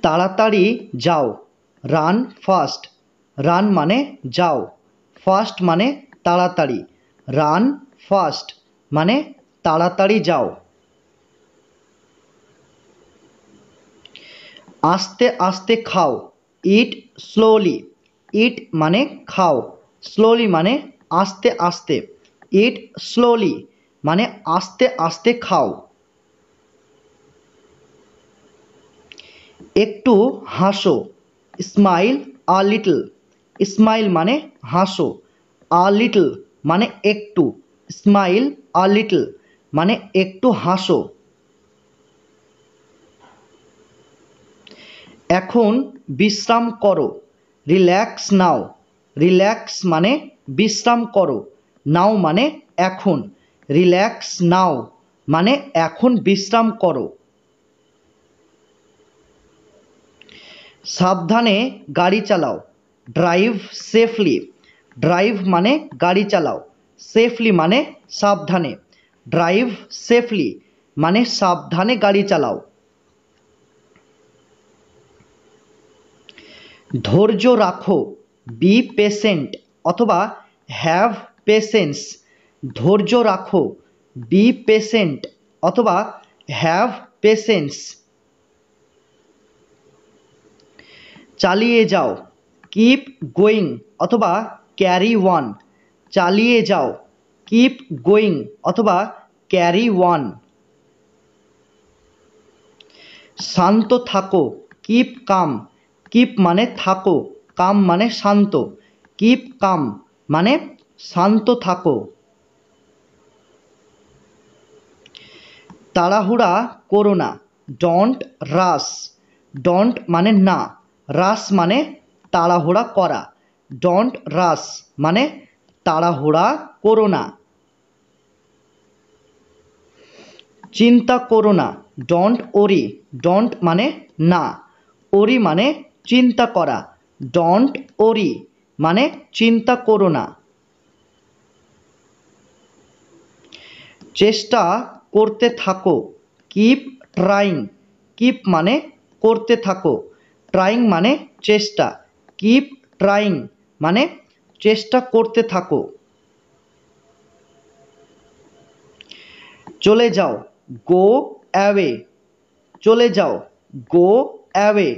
তাড়াতাড়ি যাও, রান ফাস্ট, রান মানে যাও, ফাস্ট মানে তাড়াতাড়ি, রান ফাস্ট মানে তাড়াতাড়ি যাও। আস্তে আস্তে খাও, ইট স্লোলি, ইট মানে খাও, স্লোলি মানে আস্তে আস্তে, ইট স্লোলি মানে আস্তে আস্তে খাও। একটু হাসো, স্মাইল আ লিটল, স্মাইল মানে হাসো, আ লিটল মানে একটু, স্মাইল আ লিটল মানে একটু হাসো। এখন বিশ্রাম করো, রিল্যাক্স নাও, রিল্যাক্স মানে বিশ্রাম করো, নাও মানে এখন, রিল্যাক্স নাও মানে এখন বিশ্রাম করো। সাবধানে গাড়ি চালাও, ড্রাইভ সেফলি, ড্রাইভ মানে গাড়ি চালাও, সেফলি মানে সাবধানে, ড্রাইভ সেফলি মানে সাবধানে গাড়ি চালাও। ধৈর্য রাখো, বি পেশেন্ট অথবা হ্যাভ পেশেন্স, ধৈর্য রাখো, বি পেশেন্ট অথবা হ্যাভ পেশেন্স। চালিয়ে যাও, কিপ গোয়িং অথবা ক্যারি ওয়ান, চালিয়ে যাও, কিপ গোয়িং অথবা ক্যারি ওয়ান। শান্ত থাকো, কিপ কাম, কিপ মানে থাকো, কাম মানে শান্ত, কিপ কাম মানে শান্ত থাকো। তাড়াহুড়া করো না, ডোন্ট রাশ, ডোন্ট মানে না, রাশ মানে তাড়াহুড়া করা, ডোন্ট রাশ মানে তাড়াহুড়া করো না। চিন্তা করো না, ডোন্ট ওরি, ডোন্ট মানে না, ওরি মানে চিন্তা করা, ডোন্ট ওরি মানে চিন্তা করো না। চেষ্টা করতে থাকো, কিপ ট্রাইং, কিপ মানে করতে থাকো, ট্রাইং মানে চেষ্টা, কিপ ট্রাইং মানে চেষ্টা করতে থাকো। চলে যাও, গো অ্যাওয়ে, চলে যাও, গো অ্যাওয়ে।